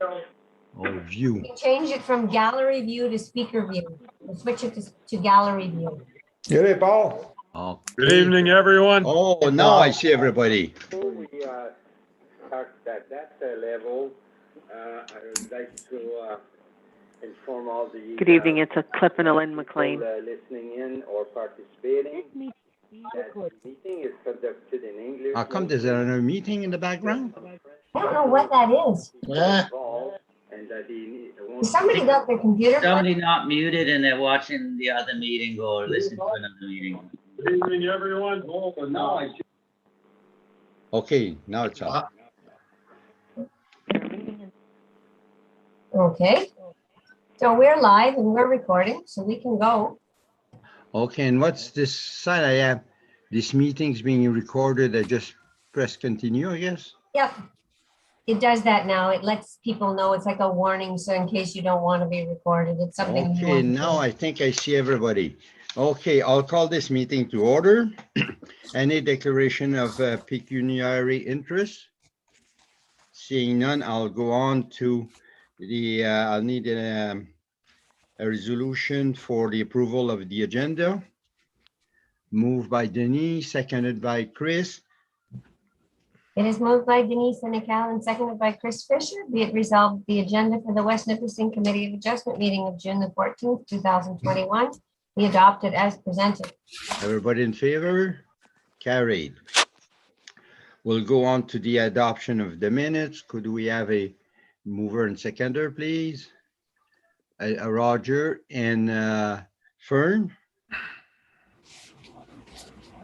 Oh, view. We change it from gallery view to speaker view. We'll switch it to gallery view. Good day, Paul. Good Okay. evening, everyone. Oh, now I see everybody. Before we start at that level, I would like to inform all the Good evening, it's a Cliff and Elaine McLean. listening in or participating that the meeting is conducted in English. How come there's another meeting in the background? I don't know what that is. And that Has somebody got their computer? Somebody not muted and they're watching the other meeting or listening to another meeting. Good evening, everyone. Okay, now it's on. Okay. So we're live and we're recording, so we can go. Okay, and what's this side? I have this meeting's being recorded. I just press continue, I guess. Yep. It does that now. It lets people know. It's like a warning, so in case you don't want to be recorded, it's something. you Okay, want to now do. I think I see everybody. Okay, I'll call this meeting to order. Any declaration of pecuniary interest? Seeing none, I'll go on to the, I'll need a resolution for the approval of the agenda. Moved by Denis, seconded by Chris. It is moved by Denise Senecal and seconded by Chris Fisher. Be it resolved, the agenda for the West Nipissing Committee of Adjustment meeting of June the 14th, 2021 be adopted as presented. Everybody in favor? Carried. We'll go on to the adoption of the minutes. Could we have a mover and seconder, please? Roger and Fern.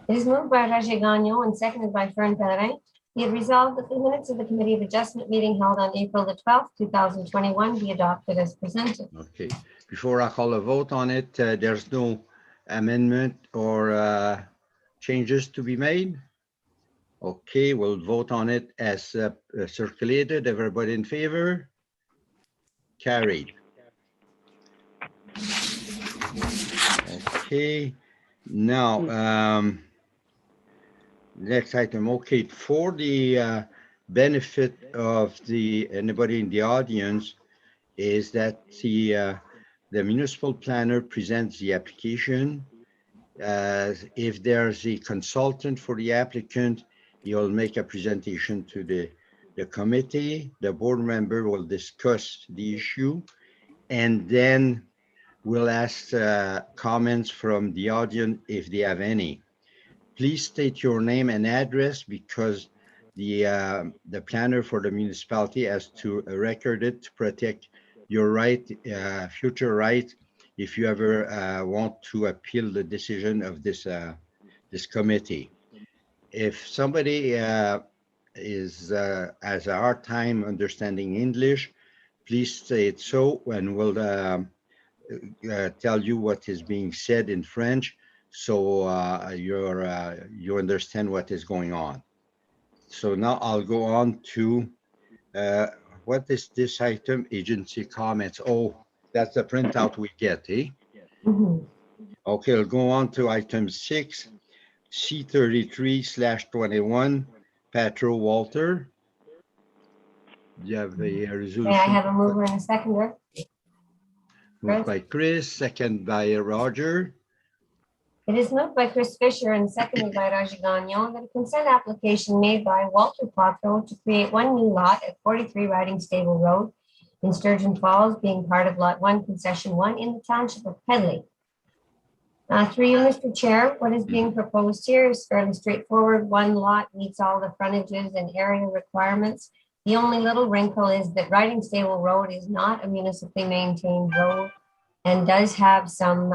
It is moved by Roger Gagnon and seconded by Fern Pellerin. Be it resolved that the minutes of the Committee of Adjustment meeting held on April the 12th, 2021 be adopted as presented. Okay, before I call a vote on it, there's no amendment or changes to be made. Okay, we'll vote on it as circulated. Everybody in favor? Carried. Okay, now, next item. Okay, for the benefit of anybody in the audience is that the municipal planner presents the application. If there's a consultant for the applicant, he'll make a presentation to the committee. The board member will discuss the issue, and then we'll ask comments from the audience if they have any. Please state your name and address because the planner for the municipality has to record it to protect your right, future right, if you ever want to appeal the decision of this committee. If somebody has a hard time understanding English, please say it so, and we'll tell you what is being said in French, so you understand what is going on. So now I'll go on to what is this item? Agency comments. Oh, that's the printout we get, eh? Mhm. Okay, I'll go on to item 6, C33/21, Patro Walter. Do you have a resolution? May I have a mover and a seconder? Moved by Chris, second by Roger. It is moved by Chris Fisher and seconded by Roger Gagnon that a consent application made by Walter Patro to create one new lot at 43 Riding Stable Road in Sturgeon Falls, being part of Lot 1, Concession 1 in the Township of Pedley. Through you, Mr. Chair, what is being proposed here is fairly straightforward. One lot meets all the frontages and area requirements. The only little wrinkle is that Riding Stable Road is not a municipally maintained road and does have some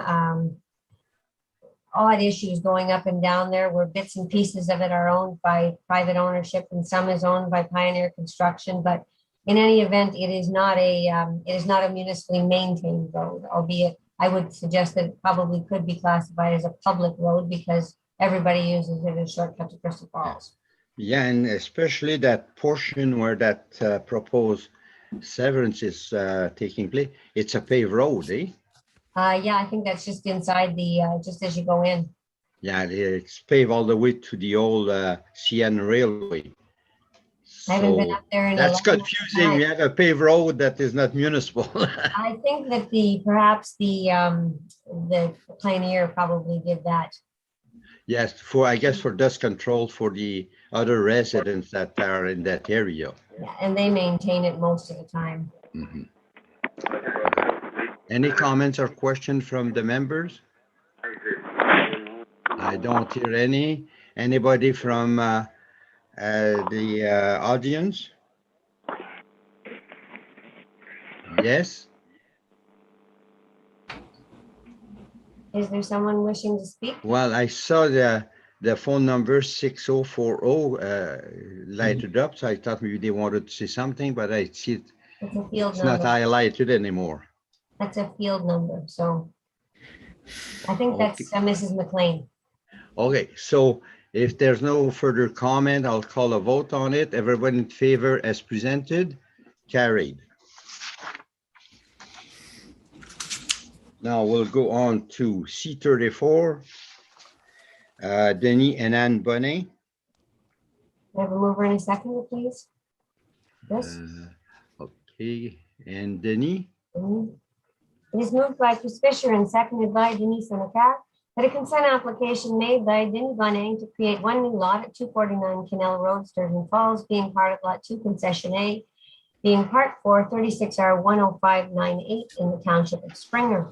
odd issues going up and down there where bits and pieces of it are owned by private ownership and some is owned by Pioneer Construction. But in any event, it is not a municipally maintained road, albeit I would suggest that it probably could be classified as a public road because everybody uses it as a shortcut to Crystal Falls. Yeah, and especially that portion where that proposed severance is taking place, it's a paved road, eh? Yeah, I think that's just inside the, just as you go in. Yeah, it's paved all the way to the old CN Railway. I haven't been So up there in a that's long confusing. time. We have a paved road that is not municipal. I think that perhaps the Pioneer probably did that. Yes, I guess for dust control for the other residents that are in that area. Yeah, and they maintain it most of the time. Mhm. Any comments or questions from the members? I don't hear any. Anybody from the audience? Yes? Is there someone wishing to speak? Well, I saw the phone number 6040 lighted up, so I thought maybe they wanted to say something, but I see It's a field it's not number. highlighted anymore. That's a field number, so I think Okay. that's Mrs. McLean. Okay, so if there's no further comment, I'll call a vote on it. Everyone in favor as presented, carried. Now we'll go on to C34. Denis and Anne Bonnet. We have a mover and a seconder, please. Yes. Okay, and Denis, It is moved by Chris Fisher and seconded by Denise Senecal that a consent application made by Denis Bonnet to create one new lot at 249 Canal Road, Sturgeon Falls, being part of Lot 2 Concession A, being Part 4, 36R 10598 in the Township of Springer.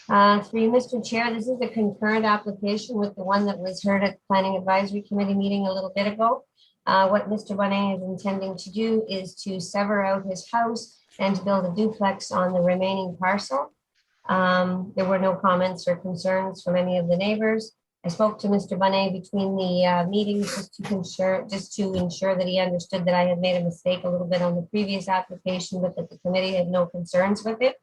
Through you, Mr. Chair, this is a concurrent application with the one that was heard at the Planning Advisory Committee meeting a little bit ago. What Mr. Bonnet is intending to do is to sever out his house and to build a duplex on the remaining parcel. There were no comments or concerns from any of the neighbors. I spoke to Mr. Bonnet between the meetings just to ensure that he understood that I had made a mistake a little bit on the previous application, but that the committee had no concerns with it.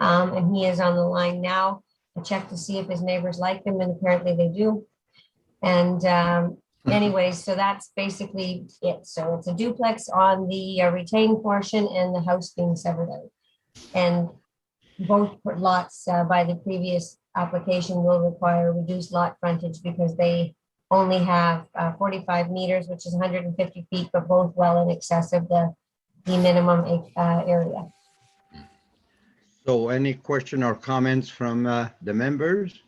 And he is on the line now. I checked to see if his neighbors like him, and apparently they do. And anyways, so that's basically it. So it's a duplex on the retained portion and the house being severed out. And both lots by the previous application will require reduced lot frontage because they only have 45 meters, which is 150 feet, but both well in excess of the minimum area. so any question or comments from the members?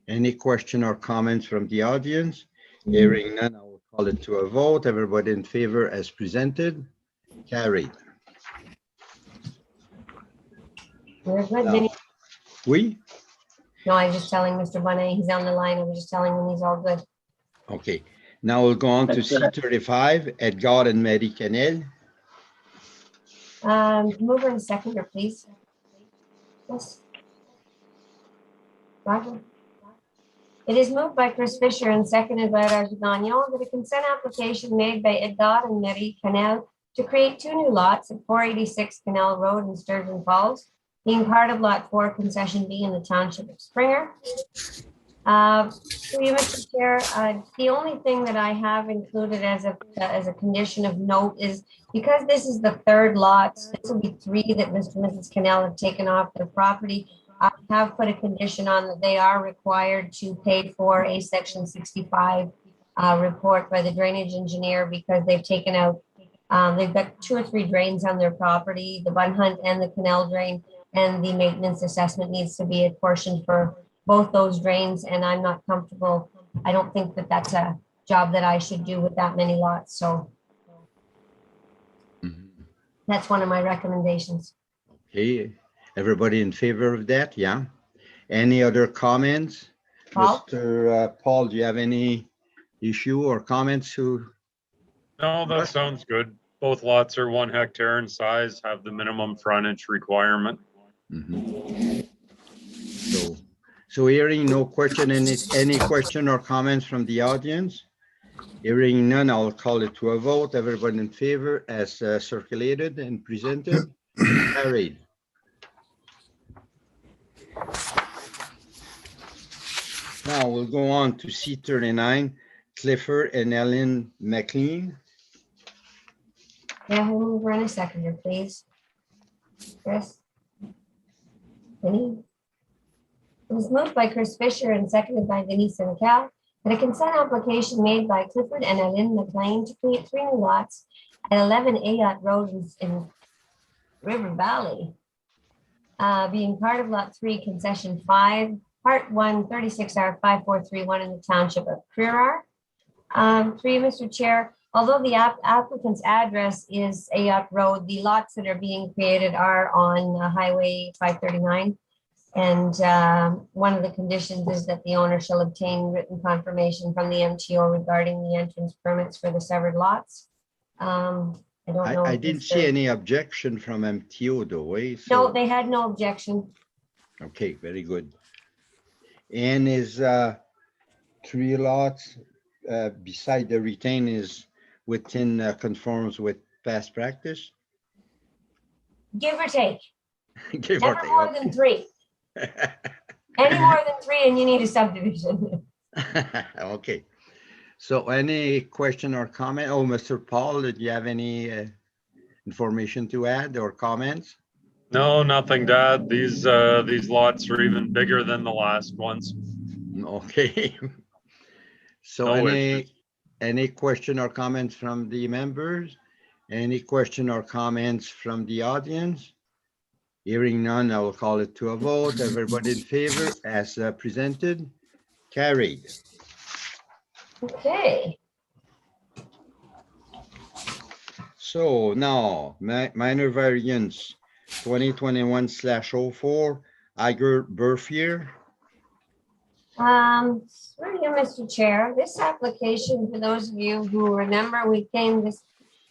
Any question or comments from the audience? Hearing none, I will call it to a vote. Everybody in favor as presented, carried. We're good, No. Vinny. Oui? No, I was just telling Mr. Bonnet, he's on the line. I was just telling him he's all good. Okay, now we'll go on to C35, Edgar and Marie Canel. Mover and seconder, please. Yes. Roger. It is moved by Chris Fisher and seconded by Roger Gagnon that a consent application made by Edgar and Marie Canel to create two new lots at 486 Canal Road in Sturgeon Falls, being part of Lot 4 Concession B in the Township of Springer. To you, Mr. Chair, the only thing that I have included as a condition of note is because this is the third lot, this will be three that Mr. and Mrs. Canal have taken off their property. I have put a condition on that they are required to pay for a Section 65 report by the drainage engineer because they've taken out, they've got 2 or 3 drains on their property, the Bun Hunt and the canal drain, and the maintenance assessment needs to be apportioned for both those drains, and I'm not comfortable. I don't think that that's a job that I should do with that many lots, so that's one of my recommendations. Okay, everybody in favor of that? Yeah. Any other comments? Paul? Mr. Paul, do you have any issue or comments to? No, that sounds good. Both lots are 1 hectare in size, have the minimum frontage requirement. Mhm. So hearing no question, any question or comments from the audience? Hearing none, I'll call it to a vote. Everyone in favor as circulated and presented, carried. Now we'll go on to C39, Clifford and Ellen McLean. Yeah, we'll move around a seconder, please. Chris? Vinny? It was moved by Chris Fisher and seconded by Denise Senecal that a consent application made by Clifford and Ellen McLean to create 3 new lots at 11 Ayot Road in River Valley, being part of Lot 3, Concession 5, Part 1, 36R 5431 in the Township of Crerar. Through you, Mr. Chair, although the applicant's address is Ayot Road, the lots that are being created are on Highway 539. And one of the conditions is that the owner shall obtain written confirmation from the MTO regarding the entrance permits for the severed lots. I don't know. I if didn't Mr. see any objection from MTO though, eh? No, So, they had no objection. okay, very good. And is 3 lots beside the retain is within conforms with past practice? Give or take, Give or never take, more than 3. Any more than 3 and you need a subdivision. okay. So any question or comment? Oh, Mr. Paul, did you have any information to add or comments? No, nothing to add. These lots are even bigger than the last ones. Okay. So No any question or comments from the members? Any question or comments from the audience? Hearing none, I will call it to a vote. Everybody in favor as presented? Carried. Okay, So now, minor variance 2021/04, Iger Burfier. through you, Mr. Chair, this application, for those of you who remember,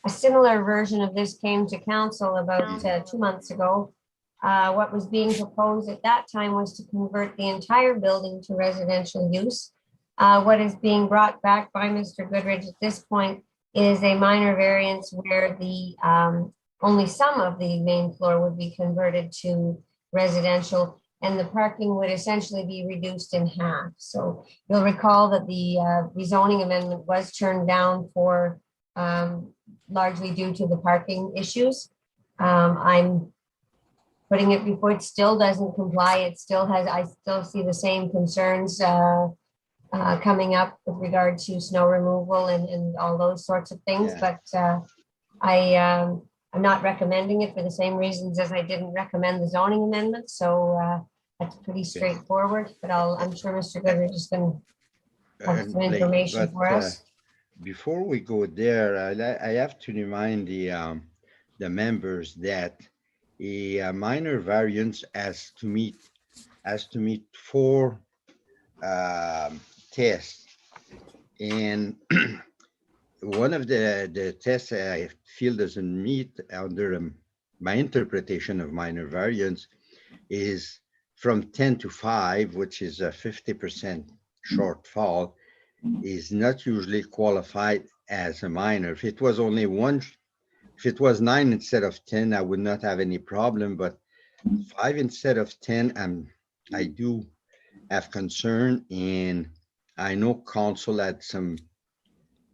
a similar version of this came to council about 2 months ago. What was being proposed at that time was to convert the entire building to residential use. What is being brought back by Mr. Goodrich at this point is a minor variance where the only some of the main floor would be converted to residential, and the parking would essentially be reduced in half. So you'll recall that the rezoning amendment was turned down for largely due to the parking issues. I'm putting it before, it still doesn't comply. It still has, I still see the same concerns coming up with regard to snow removal and all those sorts of things. Yeah. But I'm not recommending it for the same reasons as I didn't recommend the zoning amendment. So that's pretty straightforward, but I'm sure Mr. Goodrich is going to have some information for us. Before we go there, I have to remind the members that a minor variance has to meet 4 tests, and one of the tests I feel doesn't meet under my interpretation of minor variance is from 10 to 5, which is a 50% shortfall, is not usually qualified as a minor. If it was only 1, if it was 9 instead of 10, I would not have any problem, but 5 instead of 10, I do have concern, and I know council had some,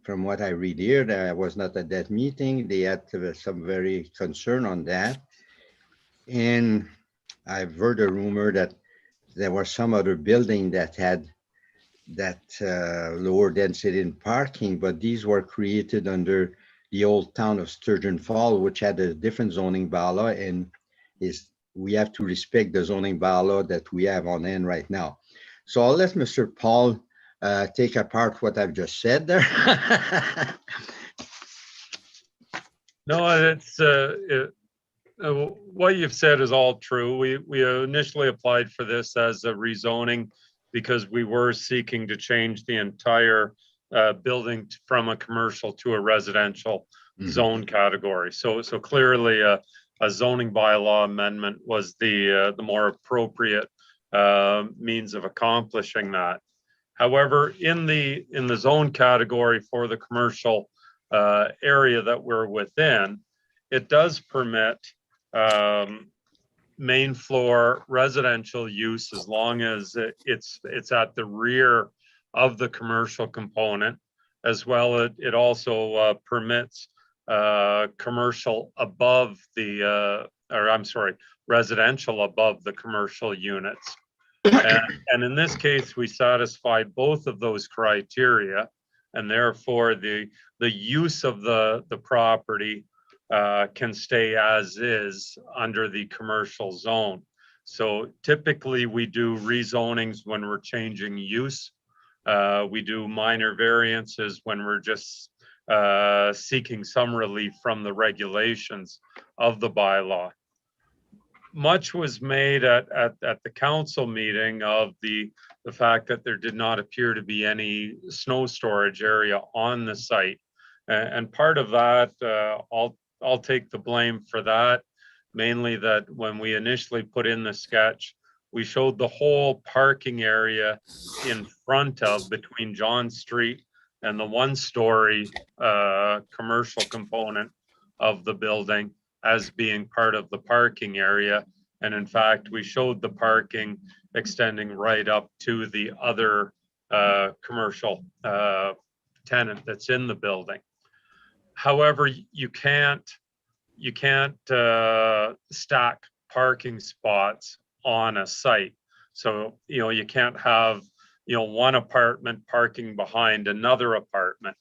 from what I read here, that I was not at that meeting, they had some very concern on that. And I've heard a rumor that there was some other building that had that lower density in parking, but these were created under the old town of Sturgeon Falls, which had a different zoning bylaw, and we have to respect the zoning bylaw that we have on hand right now. So I'll let Mr. Paul take apart what I've just said there. No, it's what you've said is all true. We initially applied for this as a rezoning because we were seeking to change the entire building from a commercial to a residential zone category. So clearly a zoning bylaw amendment was the more appropriate means of accomplishing that. However, in the zone category for the commercial area that we're within, it does permit main floor residential use as long as it's at the rear of the commercial component. As well, it also permits commercial above the, residential above the commercial units. And in this case, we satisfied both of those criteria. and therefore the use of the property can stay as is under the commercial zone. So typically we do rezonings when we're changing use. We do minor variances when we're just seeking some relief from the regulations of the bylaw. Much was made at the council meeting of the fact that there did not appear to be any snow storage area on the site. And part of that, I'll take the blame for that, mainly that when we initially put in the sketch, we showed the whole parking area in front of between John Street and the one-story commercial component of the building as being part of the parking area. And in fact, we showed the parking extending right up to the other commercial tenant that's in the building. However, you can't stack parking spots on a site. So, you can't have, one apartment parking behind another apartment.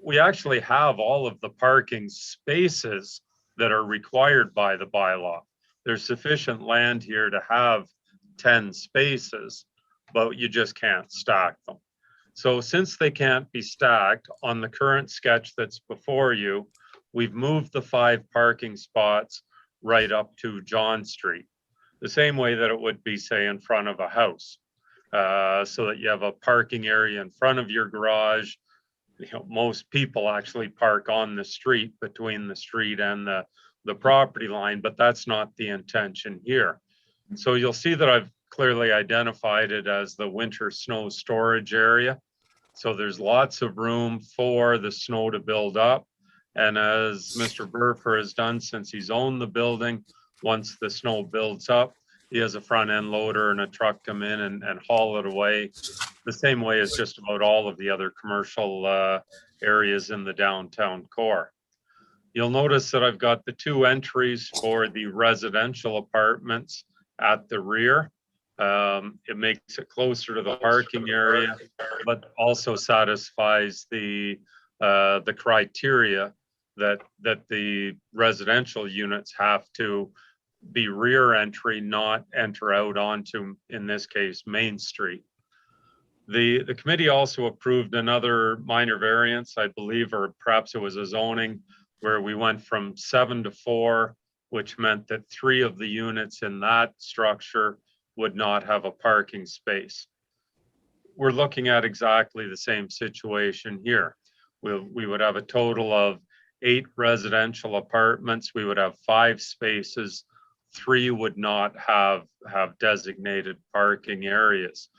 We actually have all of the parking spaces that are required by the bylaw. There's sufficient land here to have 10 spaces, but you just can't stack them. So since they can't be stacked on the current sketch that's before you, we've moved the 5 parking spots right up to John Street, the same way that it would be, say, in front of a house, so that you have a parking area in front of your garage. Most people actually park on the street, between the street and the property line, but that's not the intention here. So you'll see that I've clearly identified it as the winter snow storage area. So there's lots of room for the snow to build up. And as Mr. Burfer has done since he's owned the building, once the snow builds up, he has a front end loader and a truck come in and haul it away, the same way as just about all of the other commercial areas in the downtown core. You'll notice that I've got the 2 entries for the residential apartments at the rear. It makes it closer to the parking area, but also satisfies the criteria that the residential units have to be rear entry, not enter out onto, in this case, Main Street. The committee also approved another minor variance, I believe, or perhaps it was a zoning, where we went from 7 to 4, which meant that 3 of the units in that structure would not have a parking space. We're looking at exactly the same situation here. We would have a total of 8 residential apartments. We would have 5 spaces. 3 would not have designated parking areas.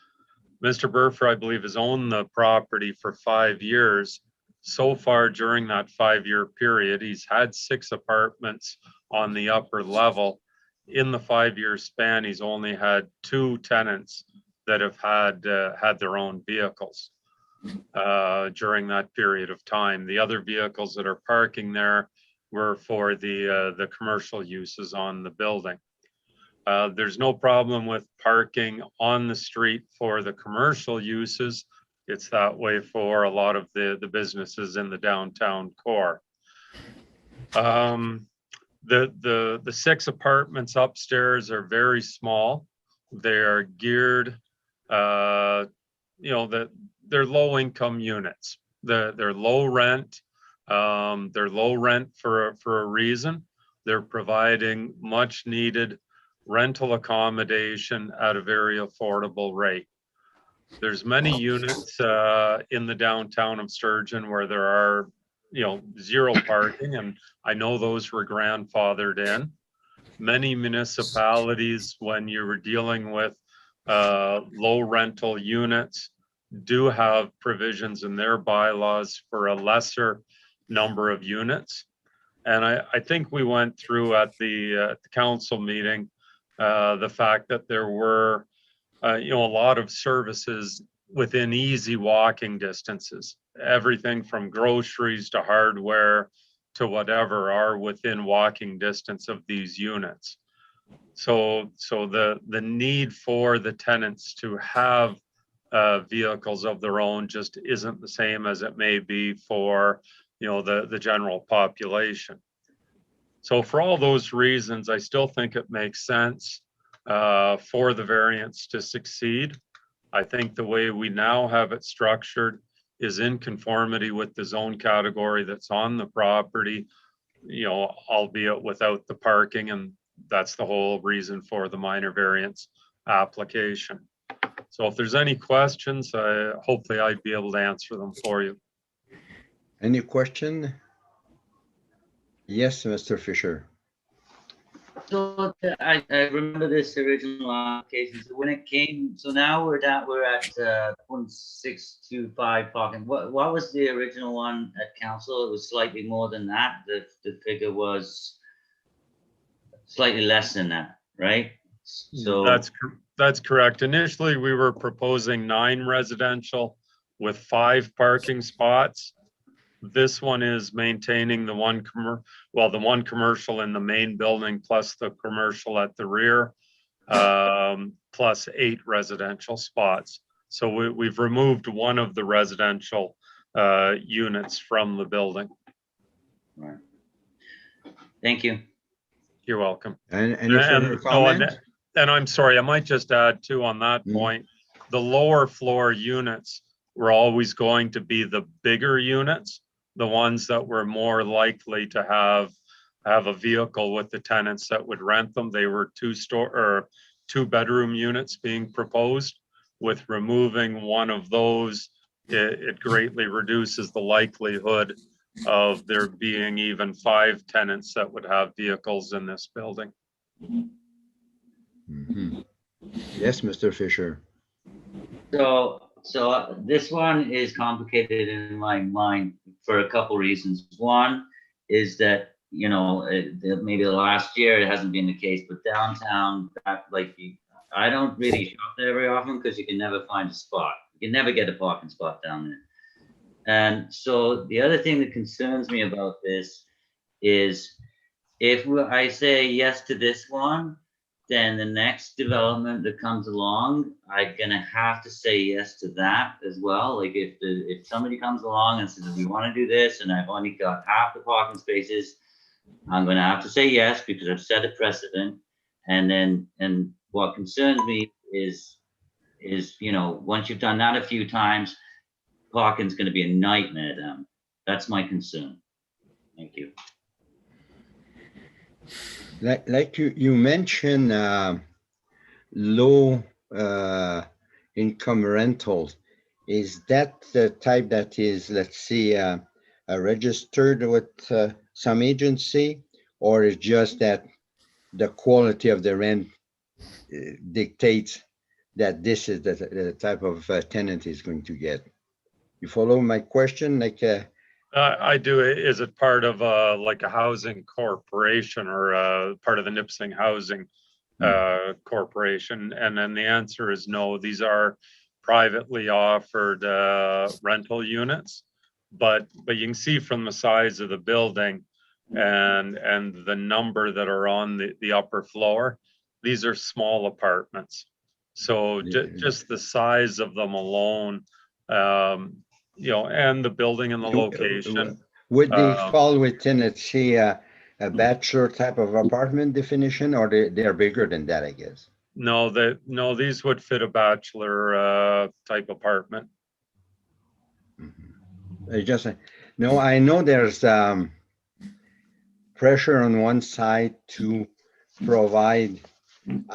Mr. Burfer, I believe, has owned the property for 5 years. So far during that 5-year period, he's had 6 apartments on the upper level. In the 5-year span, he's only had 2 tenants that have had their own vehicles during that period of time. The other vehicles that are parking there were for the commercial uses on the building. There's no problem with parking on the street for the commercial uses. It's that way for a lot of the businesses in the downtown core. The 6 apartments upstairs are very small. They are geared, they're low income units. They're low rent. They're low rent for a reason. They're providing much needed rental accommodation at a very affordable rate. There's many units in the downtown of Sturgeon where there are, 0 parking, and I know those were grandfathered in. Many municipalities, when you were dealing with low rental units, do have provisions in their bylaws for a lesser number of units. And I think we went through at the council meeting the fact that there were a lot of services within easy walking distances. Everything from groceries to hardware to whatever are within walking distance of these units. So the need for the tenants to have vehicles of their own just isn't the same as it may be for, the general population. So for all those reasons, I still think it makes sense for the variance to succeed. I think the way we now have it structured is in conformity with the zone category that's on the property, albeit without the parking, and that's the whole reason for the minor variance application. So if there's any questions, hopefully I'd be able to answer them for you. Any question? Yes, Mr. Fisher. So I remember this original application. So when it came, so now we're at 0.625 parking. What was the original one at council? It was slightly more than that. The figure was slightly less than that, right? So That's correct. Initially, we were proposing 9 residential with 5 parking spots. This one is maintaining the one commercial in the main building plus the commercial at the rear, plus 8 residential spots. So we've removed one of the residential units from the building. right. Thank you. You're welcome. And any further comments? And I'm sorry, I might just add too on that point, the lower floor units were always going to be the bigger units, the ones that were more likely to have a vehicle with the tenants that would rent them. They were 2-bedroom units being proposed. With removing one of those, it greatly reduces the likelihood of there being even 5 tenants that would have vehicles in this building. Yes, Mr. Fisher. So this one is complicated in my mind for a couple reasons. One is that, maybe the last year it hasn't been the case, but downtown, I don't really shop there very often because you can never find a spot. You can never get a parking spot down there. And so the other thing that concerns me about this is if I say yes to this one, then the next development that comes along, I'm gonna have to say yes to that as well. Like if somebody comes along and says, we want to do this, and I've only got half the parking spaces, I'm gonna have to say yes because I've set a precedent. And what concerns me is once you've done that a few times, parking's gonna be a nightmare then. That's my concern. Thank you. Like you mentioned, low income rentals. Is that the type that is, let's see, registered with some agency, or is just that the quality of the rent dictates that this is the type of tenant is going to get? You follow my question? I do. Is it part of like a housing corporation or part of the Nipissing Housing Corporation? And then the answer is no. These are privately offered rental units, but you can see from the size of the building and the number that are on the upper floor, these are small apartments. So just the size of them alone, and the building and the location. Would they fall within, let's say, a bachelor type of apartment definition, or they're bigger than that, I guess? No, these would fit a bachelor type apartment. No, I know there's pressure on one side to provide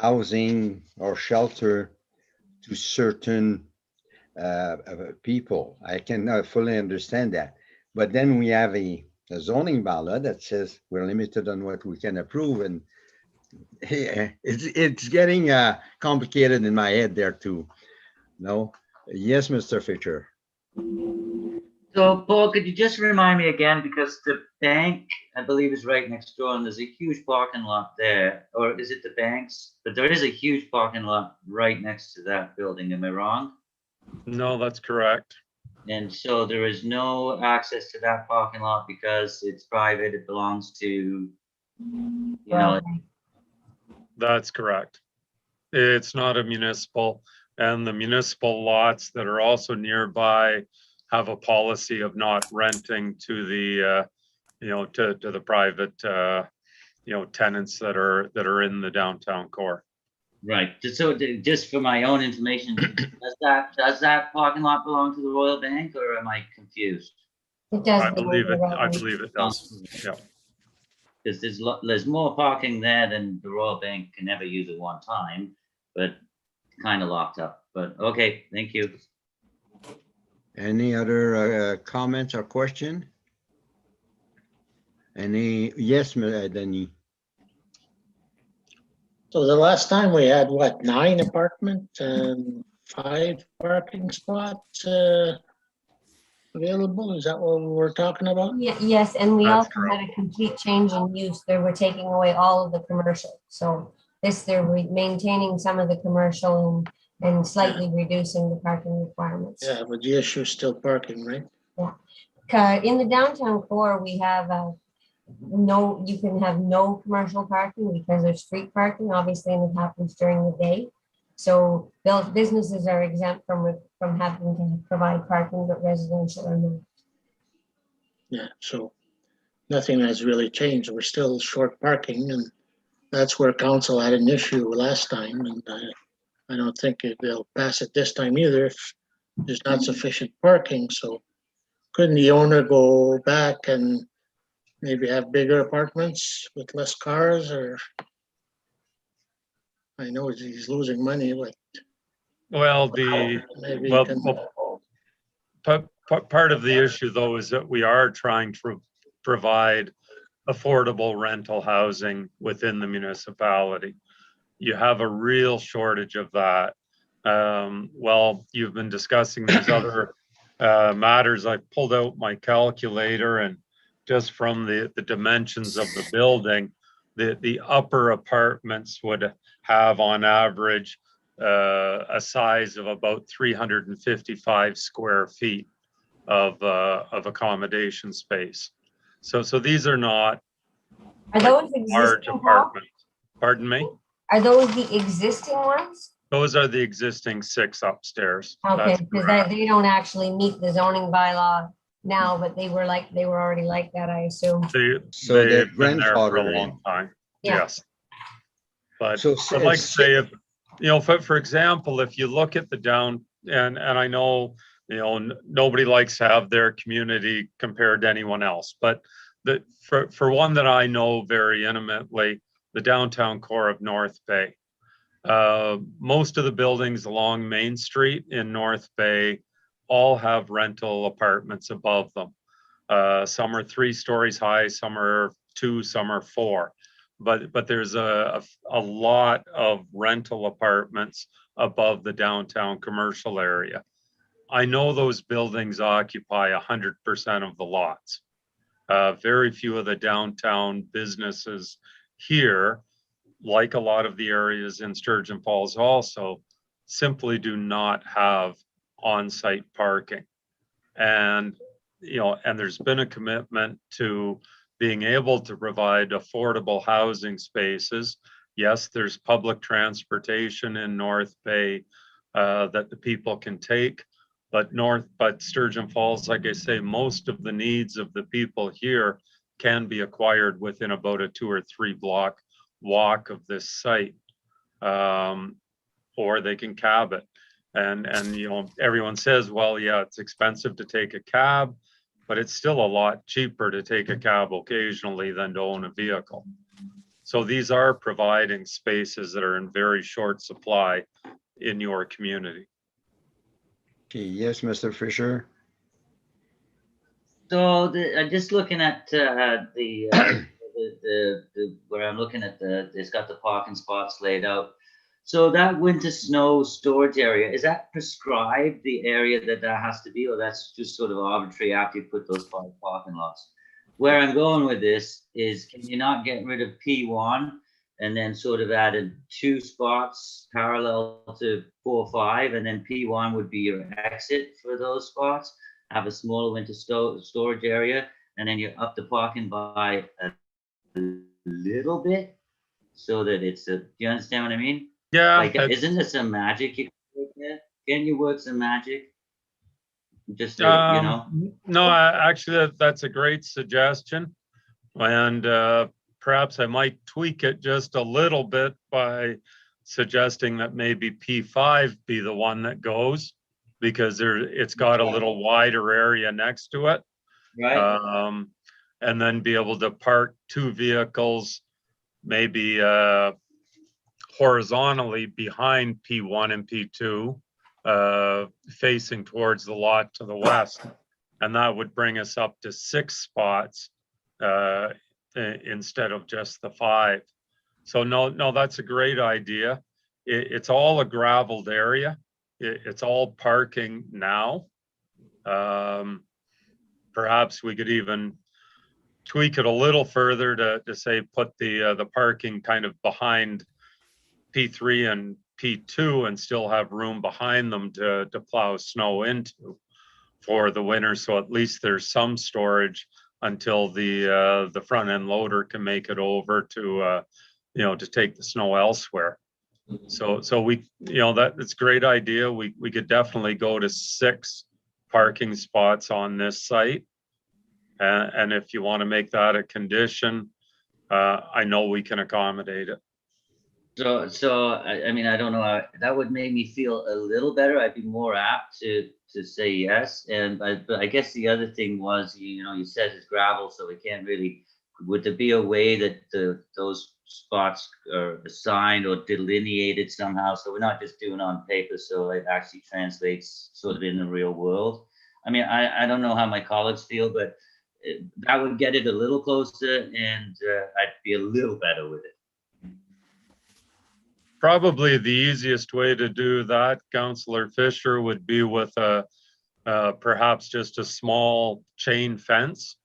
housing or shelter to certain people. I can fully understand that. But then we have a zoning bylaw that says we're limited on what we can approve, and it's getting complicated in my head there too. No? Yes, Mr. Fisher. So Paul, could you just remind me again, because the bank, I believe, is right next door, and there's a huge parking lot there, or is it the bank's? But there is a huge parking lot right next to that building. Am I wrong? No, that's correct. And so there is no access to that parking lot because it's private. It belongs to, That's correct. It's not a municipal and the municipal lots that are also nearby have a policy of not renting to the, to the private, tenants that are in the downtown core. Right, just for my own information, does that parking lot belong to the Royal Bank, or am I confused? It does. I belong to believe it does. Yeah. Because there's more parking there than the Royal Bank can ever use at one time, but kind of locked up. But okay, thank you. Any other comments or question? Yes, Danny? So the last time we had, what, 9 apartments and 5 parking spots available? Is that what we were talking about? Yes, and we That's also had a complete change in use. They were taking away all of the commercial. So they're maintaining some of the commercial and slightly reducing the parking requirements. Yeah, but the issue is still parking, right? In the downtown core, we have you can have no commercial parking because there's street parking, obviously, and it happens during the day. So those businesses are exempt from having to provide parking, but residential are not. Yeah, so nothing has really changed. We're still short parking, and that's where council had an issue last time, and I don't think they'll pass it this time either if there's not sufficient parking. So couldn't the owner go back and maybe have bigger apartments with less cars? Or I know he's losing money, but Well, maybe he can. part of the issue though is that we are trying to provide affordable rental housing within the municipality. You have a real shortage of that. Well, you've been discussing these other matters. I pulled out my calculator, and just from the dimensions of the building, the upper apartments would have on average a size of about 355 square feet of accommodation space. So these are not Are those large existing? Paul? apartments. Pardon me? Are those the existing ones? Those are the existing 6 upstairs. Okay, That's because correct. they don't actually meet the zoning bylaw now, but they were already like that, I assume. So they're They've been there for a grandfathered in. long time. Yeah. Yes. But So I'd like to say, if, for example, if you look at the down, and I know, nobody likes to have their community compared to anyone else, but for one that I know very intimately, the downtown core of North Bay. Most of the buildings along Main Street in North Bay all have rental apartments above them. Some are 3 stories high, some are 2, some are 4. But there's a lot of rental apartments above the downtown commercial area. I know those buildings occupy 100% of the lots. Very few of the downtown businesses here, like a lot of the areas in Sturgeon Falls also, simply do not have on-site parking. And, and there's been a commitment to being able to provide affordable housing spaces. Yes, there's public transportation in North Bay that the people can take, but Sturgeon Falls, like I say, most of the needs of the people here can be acquired within about a 2 or 3 block walk of this site, or they can cab it. And everyone says, well, yeah, it's expensive to take a cab, but it's still a lot cheaper to take a cab occasionally than to own a vehicle. So these are providing spaces that are in very short supply in your community. Okay, yes, Mr. Fisher. So just looking at where I'm looking at it's got the parking spots laid out. So that winter snow storage area, is that prescribed, the area that has to be, or that's just sort of arbitrary after you put those 5 parking lots? Where I'm going with this is, can you not get rid of P1 and then sort of added 2 spots parallel to 4, 5, and then P1 would be your exit for those spots, have a smaller winter storage area, and then you up the parking by a little bit so that it's do you understand what I mean? Yeah. Like, isn't there some magic you can Yeah, can you work some magic? Just to, No, actually, that's a great suggestion. And perhaps I might tweak it just a little bit by suggesting that maybe P5 be the one that goes, because it's got a little wider area next to it. right? And then be able to park 2 vehicles, maybe horizontally behind P1 and P2, facing towards the lot to the west. And that would bring us up to 6 spots instead of just the 5. So no, that's a great idea. It's all a graveled area. It's all parking now. Perhaps we could even tweak it a little further to say put the parking kind of behind P3 and P2 and still have room behind them to plow snow into for the winter. So at least there's some storage until the front end loader can make it over to to take the snow elsewhere. So we, that's a great idea. We could definitely go to 6 parking spots on this site. And if you want to make that a condition, I know we can accommodate it. So I mean, I don't know, that would make me feel a little better. I'd be more apt to say yes. But I guess the other thing was, you said it's gravel, so we can't really, would there be a way that those spots are assigned or delineated somehow? So we're not just doing it on paper, so it actually translates sort of in the real world. I mean, I don't know how my colleagues feel, but that would get it a little closer, and I'd be a little better with it. Probably the easiest way to do that, Councillor Fisher, would be with perhaps just a small chain fence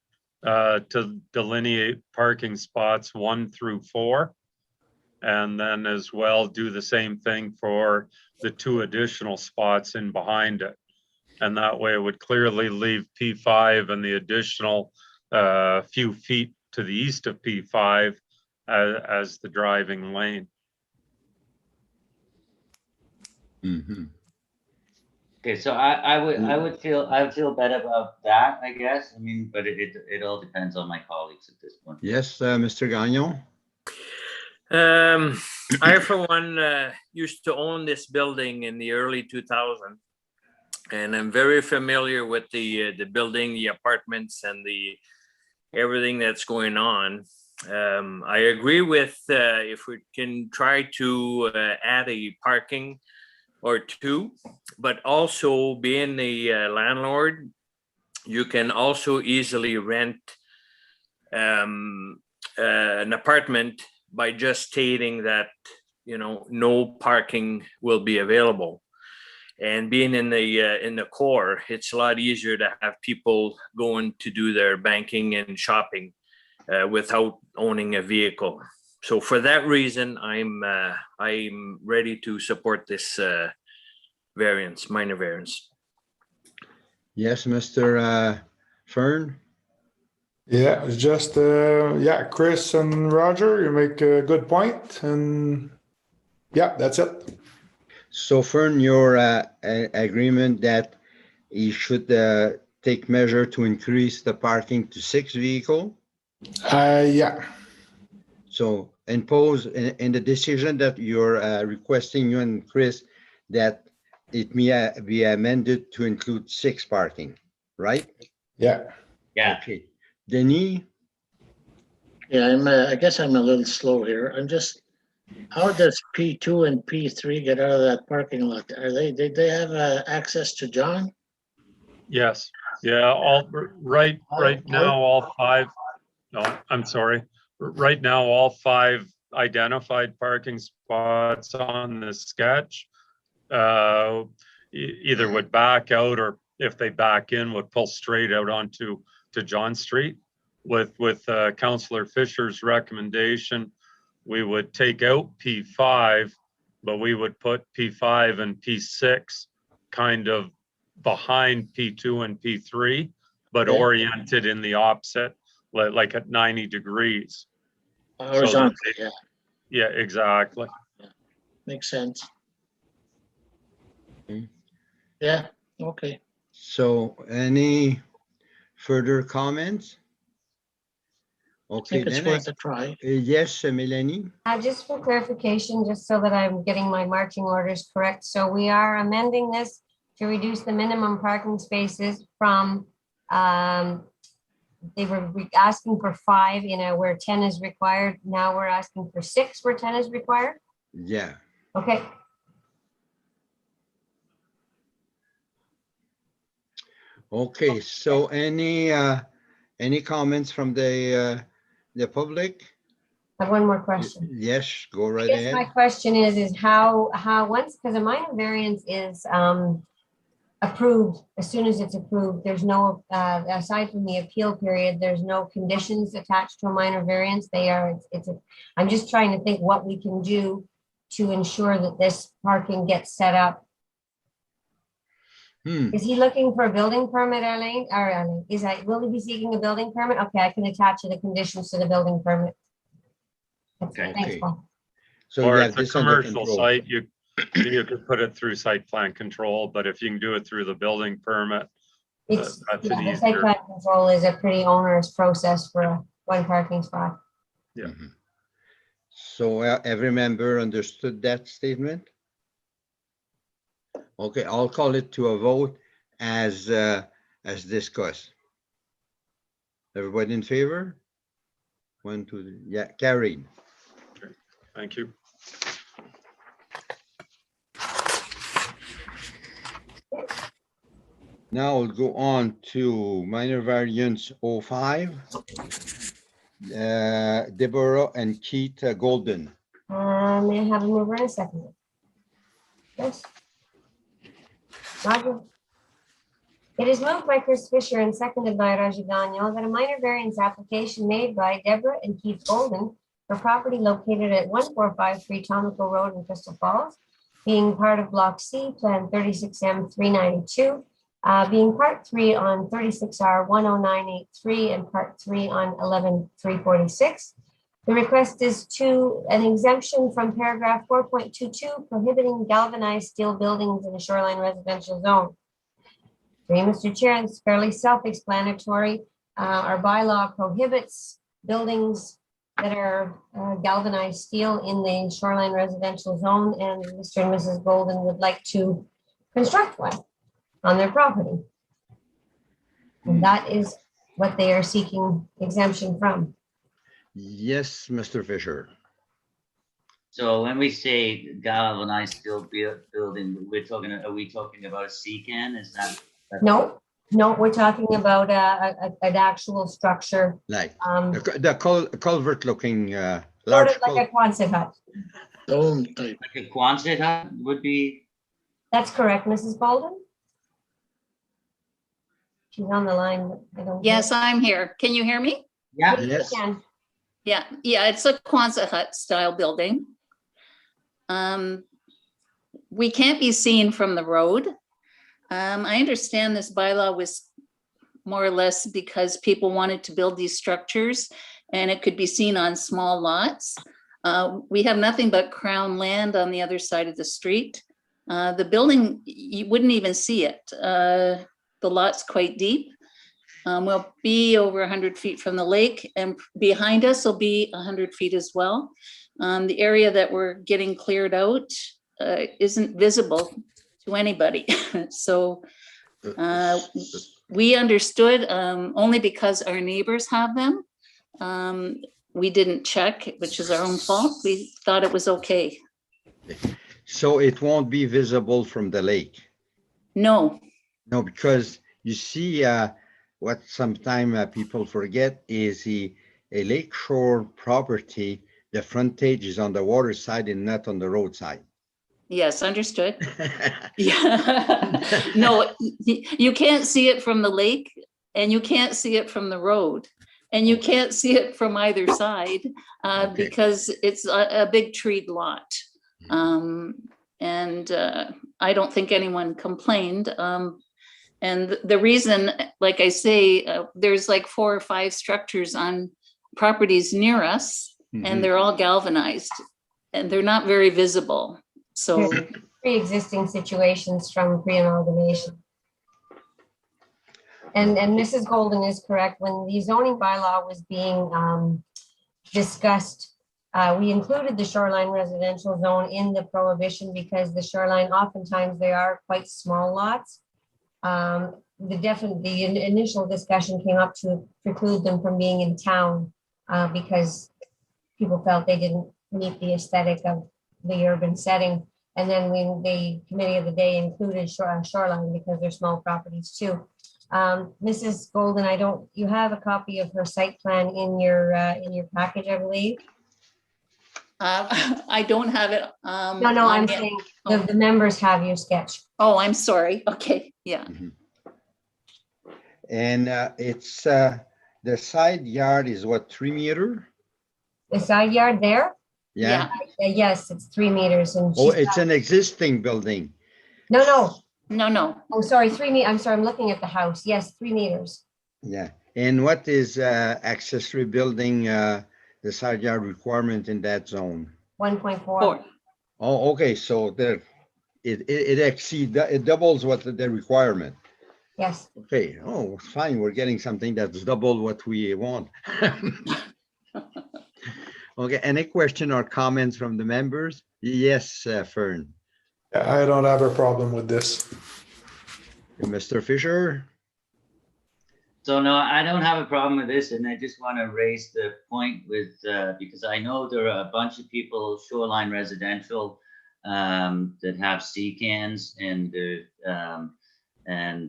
to delineate parking spots 1 through 4. And then as well, do the same thing for the 2 additional spots in behind it. And that way it would clearly leave P5 and the additional few feet to the east of P5 as the driving lane. Okay, so I would feel better about that, I guess. I mean, but it all depends on my colleagues at this point. Yes, Mr. Gagnon? I, for one, used to own this building in the early 2000s, and I'm very familiar with the building, the apartments, and everything that's going on. I agree with if we can try to add a parking or 2, but also being the landlord, you can also easily rent an apartment by just stating that no parking will be available. And being in the core, it's a lot easier to have people going to do their banking and shopping without owning a vehicle. So for that reason, I'm ready to support this variance, minor variance. Yes, Mr. Fern? Yeah, it's just, Chris and Roger, you make a good point, and yeah, that's it. So Fern, your agreement that he should take measure to increase the parking to 6 vehicles? Yeah. So impose in the decision that you're requesting, you and Chris, that it may be amended to include 6 parking, right? Yeah. Yeah. Okay. Denis? Yeah, I guess I'm a little slow here. How does P2 and P3 get out of that parking lot? Did they have access to John? Yes. Yeah. Right now, all 5. No, I'm sorry. Right now, all 5 identified parking spots on the sketch either would back out, or if they back in, would pull straight out onto John Street. With Councillor Fisher's recommendation, we would take out P5, but we would put P5 and P6 kind of behind P2 and P3, but oriented in the opposite, like at 90 degrees. Horizontal, yeah, exactly. Makes sense. Yeah, okay. So any further comments? I Okay, think it's then, worth a try. yes, Melanie? Just for clarification, just so that I'm getting my marching orders correct. So we are amending this to reduce the minimum parking spaces from, they were asking for 5 where 10 is required. Now we're asking for 6 where 10 is required. Yeah. Okay. Okay, so any comments from the public? I have one more question. Yes, go I right guess my ahead. question is how once, because a minor variance is approved, as soon as it's approved, there's no, aside from the appeal period, there's no conditions attached to a minor variance. I'm just trying to think what we can do to ensure that this parking gets set up. Is he looking for a building permit, Arlene? Or will he be seeking a building permit? Okay, I can attach the conditions to the building permit. Okay. Thanks, Okay. Paul. So Or you it's have a this under commercial control. site, you could put it through site plan control, but if you can do it through the building permit, It's, that's yeah, an the site easier. plan control is a pretty onerous process for one parking spot. Yeah. Mhm. So every member understood that statement? Okay, I'll call it to a vote as discussed. Everybody in favor? 1, 2, 3. Yeah, carried. Thank you. Now we'll go on to minor variance 05. Deborah and Keith Golden. May I have a mover and a second? Yes. Roger. It is moved by Chris Fisher and seconded by Raji Gagnon that a minor variance application made by Deborah and Keith Golden for property located at 1453 Tomico Road in Crystal Falls, being part of Block C, Plan 36M 392, being Part 3 on 36R 10983 and Part 3 on 11346. The request is to an exemption from paragraph 4.22 prohibiting galvanized steel buildings in the shoreline residential zone. Mr. Chair, it's fairly self-explanatory. Our bylaw prohibits buildings that are galvanized steel in the shoreline residential zone, and Mr. and Mrs. Golden would like to construct one on their property. And that is what they are seeking exemption from. Yes, Mr. Fisher. So when we say galvanized steel building, are we talking about a CCAN? Is that? No, we're talking about an actual structure. Like Um, the culvert looking Sort large. of like a Quonset hut. Dome type. Like a Quonset hut would be? That's correct, Mrs. Bolden? She's on the line. But I don't. Yes, I'm here. Can you hear me? Yeah. Yes. Can. Yeah, it's a Quonset hut style building. We can't be seen from the road. I understand this bylaw was more or less because people wanted to build these structures and it could be seen on small lots. We have nothing but crown land on the other side of the street. The building, you wouldn't even see it. The lot's quite deep. We'll be over 100 feet from the lake, and behind us will be 100 feet as well. The area that we're getting cleared out isn't visible to anybody. So we understood only because our neighbors have them. We didn't check, which is our own fault. We thought it was okay. So it won't be visible from the lake? No. No, because you see, what sometimes people forget is a lakeshore property, the frontage is on the water side and not on the roadside. Yes, understood. Yeah. No, you can't see it from the lake and you can't see it from the road. And you can't see it from either side because it's a big treed lot. And I don't think anyone complained. And the reason, like I say, there's like 4 or 5 structures on properties near us, and they're all galvanized and they're not very visible. So pre-existing situations from pre-amalgamation. And Mrs. Golden is correct. When the zoning bylaw was being discussed, we included the shoreline residential zone in the prohibition because the shoreline, oftentimes they are quite small lots. The initial discussion came up to preclude them from being in town because people felt they didn't meet the aesthetic of the urban setting. And then the committee of the day included shoreline because they're small properties too. Mrs. Golden, you have a copy of her site plan in your package, I believe. I don't have it. No, I'm saying the members have your sketch. Oh, I'm sorry. Okay, yeah. And it's the side yard is what, 3 meter? The side yard there? Yeah. Yes, it's 3 meters. And Oh, it's an existing building. No. No. Oh, sorry, 3 meters. I'm sorry, I'm looking at the house. Yes, 3 meters. Yeah. And what is accessory building, the side yard requirement in that zone? 1.4. Oh, okay. So there, it doubles what the requirement. Yes. Okay. Oh, fine. We're getting something that's double what we want. Okay. Any question or comments from the members? Yes, Fern. I don't have a problem with this. Mr. Fisher? So no, I don't have a problem with this, and I just want to raise the point with, because I know there are a bunch of people, shoreline residential, that have CCANs, and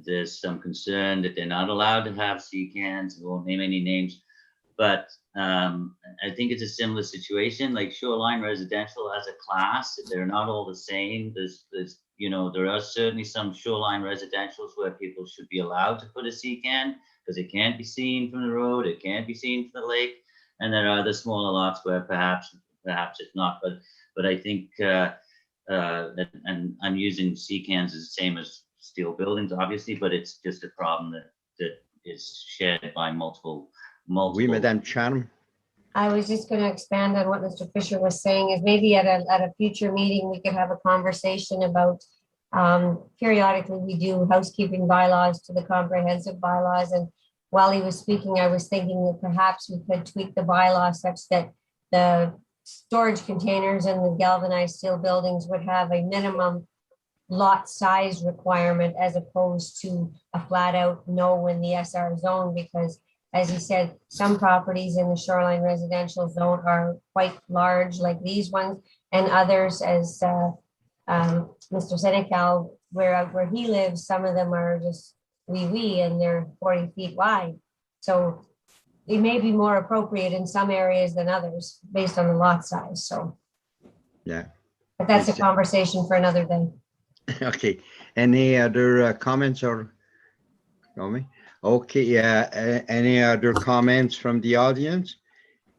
there's some concern that they're not allowed to have CCANs. I won't name any names, but I think it's a similar situation, like shoreline residential as a class. They're not all the same. There's there are certainly some shoreline residentials where people should be allowed to put a CCAN because it can't be seen from the road, it can't be seen from the lake, and there are other smaller lots where perhaps it's not. But I think, and I'm using CCANs as the same as steel buildings, obviously, but it's just a problem that is shared by multiple. Oui, Madame Charm. I was just going to expand on what Mr. Fisher was saying, is maybe at a future meeting, we could have a conversation about periodically we do housekeeping bylaws to the comprehensive bylaws. And while he was speaking, I was thinking that perhaps we could tweak the bylaw such that the storage containers and the galvanized steel buildings would have a minimum lot size requirement as opposed to a flat out no in the SR zone, because as he said, some properties in the shoreline residential zone are quite large, like these ones, and others, as Mr. Senecal, where he lives, some of them are just wee, and they're 40 feet wide. So it may be more appropriate in some areas than others based on the lot size. So yeah, but that's a conversation for another day. Okay. Any other comments or comment? Okay, any other comments from the audience?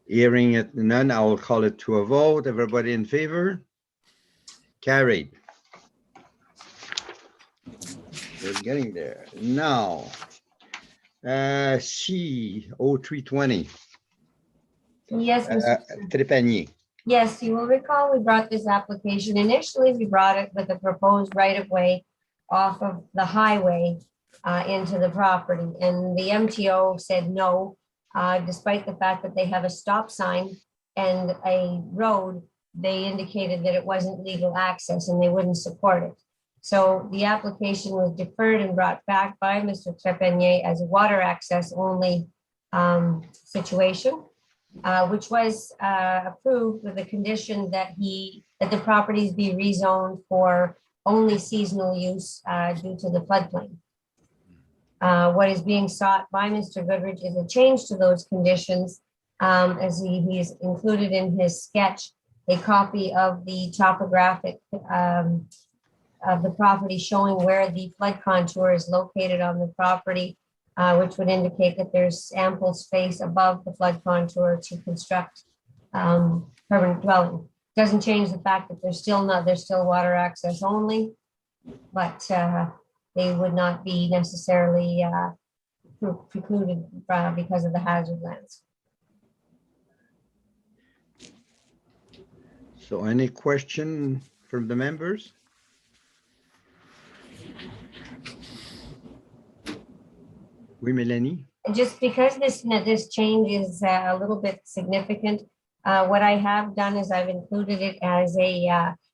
Hearing it none, I will call it to a vote. Everybody in favor? Carried. We're getting there. Now, C0320. Yes, Mr. Trépanier. Yes, you will recall we brought this application. Initially, we brought it with a proposed right-of-way off of the highway into the property, and the MTO said no, despite the fact that they have a stop sign and a road. They indicated that it wasn't legal access and they wouldn't support it. So the application was deferred and brought back by Mr. Trépanier as a water access only situation, which was approved with the condition that the properties be rezoned for only seasonal use due to the floodplain. What is being sought by Mr. Goodrich is a change to those conditions, as he's included in his sketch a copy of the topographic of the property showing where the flood contour is located on the property, which would indicate that there's ample space above the flood contour to construct permanent dwelling. Doesn't change the fact that there's still water access only, but they would not be necessarily precluded because of the hazard lands. So any question from the members? Oui, Melanie? Just because this change is a little bit significant, what I have done is I've included it as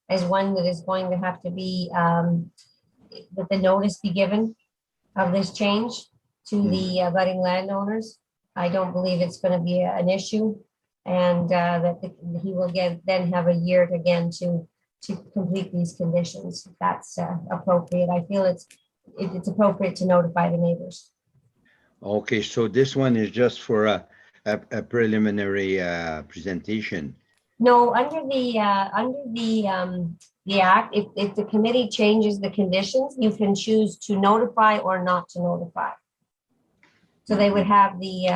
as one that is going to have to be, that the notice be given of this change to the abutting landowners. I don't believe it's going to be an issue, and that he will then have a year again to complete these conditions. If that's appropriate. I feel it's appropriate to notify the neighbors. Okay, so this one is just for a preliminary presentation. No, under the act, if the committee changes the conditions, you can choose to notify or not to notify. So they would have the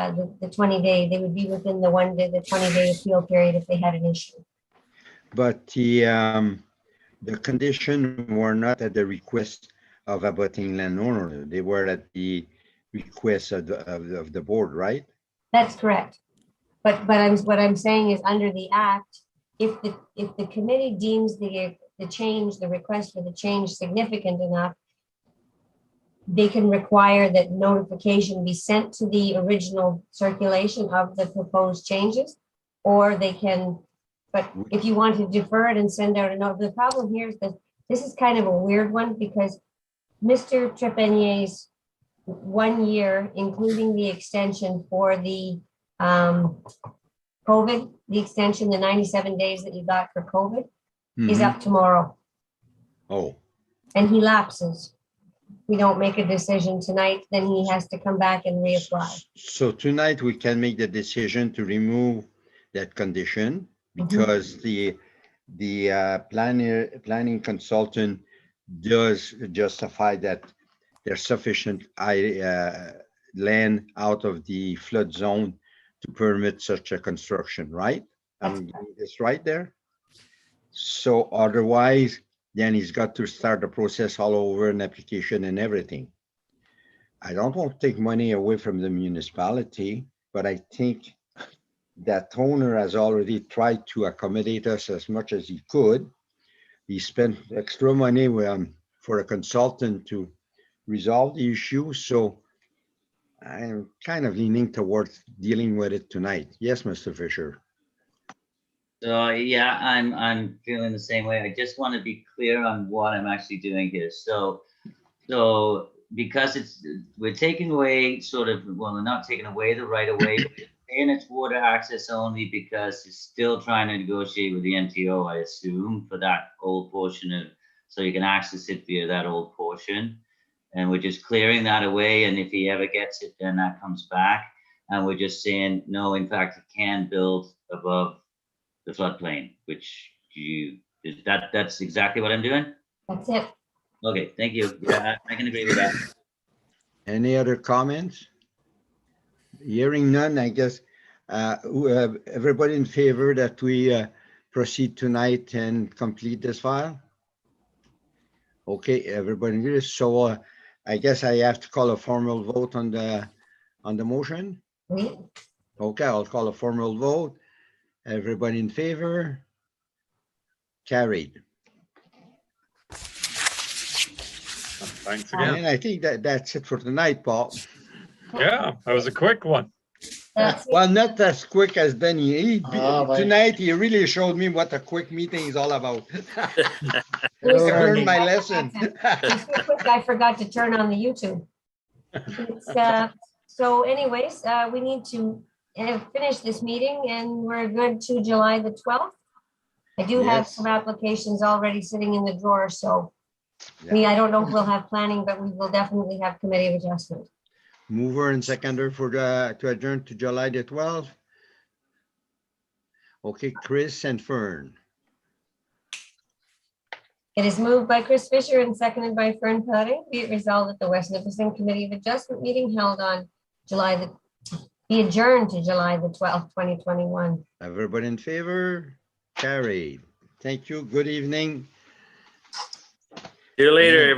20-day, they would be within the 20-day appeal period if they had an issue. But the condition were not at the request of abutting landowner. They were at the request of the board, right? That's correct. But what I'm saying is under the act, if the committee deems the change, the request for the change significant enough, they can require that notification be sent to the original circulation of the proposed changes, or they can, but if you want to defer it and send out a note, the problem here is that this is kind of a weird one because Mr. Trepanier's 1 year, including the extension for the COVID, the extension, the 97 days that you got for COVID, is up tomorrow. Oh, And he lapses. We don't make a decision tonight, then he has to come back and reapply. so tonight we can make the decision to remove that condition because the planning consultant does justify that there's sufficient land out of the flood zone to permit such a construction, right? It's right there. So otherwise, then he's got to start the process all over, an application and everything. I don't want to take money away from the municipality, but I think that owner has already tried to accommodate us as much as he could. He spent extra money for a consultant to resolve the issue. So I'm kind of leaning towards dealing with it tonight. Yes, Mr. Fisher. So yeah, I'm feeling the same way. I just want to be clear on what I'm actually doing here. So because we're taking away we're not taking away the right of way, and it's water access only because it's still trying to negotiate with the MTO, I assume, for that old portion of, so you can access it via that old portion. And we're just clearing that away. And if he ever gets it, then that comes back. And we're just saying, no, in fact, it can build above the floodplain, which that's exactly what I'm doing? That's it. Okay, thank you. Yeah, I can agree with that. Any other comments? Hearing none, I guess, everybody in favor that we proceed tonight and complete this file? Okay, everybody agrees. So I guess I have to call a formal vote on the motion. Okay, I'll call a formal vote. Everybody in favor? Carried. Thanks again. And I think that's it for tonight, Paul. Yeah, that was a quick one. That's it. Well, not as quick as Benny. but- Tonight, he really showed me what a quick meeting is all about. I was learned my lesson. It's so quick, I forgot to turn on the YouTube. So anyways, we need to finish this meeting and we're good to July the 12th. I do have Yes. some applications already sitting in the drawer, so I don't know if we'll have planning, but we will definitely have committee of adjustment. Mover and seconder for to adjourn to July the 12th. Okay, Chris and Fern. It is moved by Chris Fisher and seconded by Fern Pellerin. Be it resolved that the West Nipissing Committee of Adjustment meeting held on be adjourned to July the 12th, 2021. Everybody in favor? Carried. Thank you. Good evening. See you later.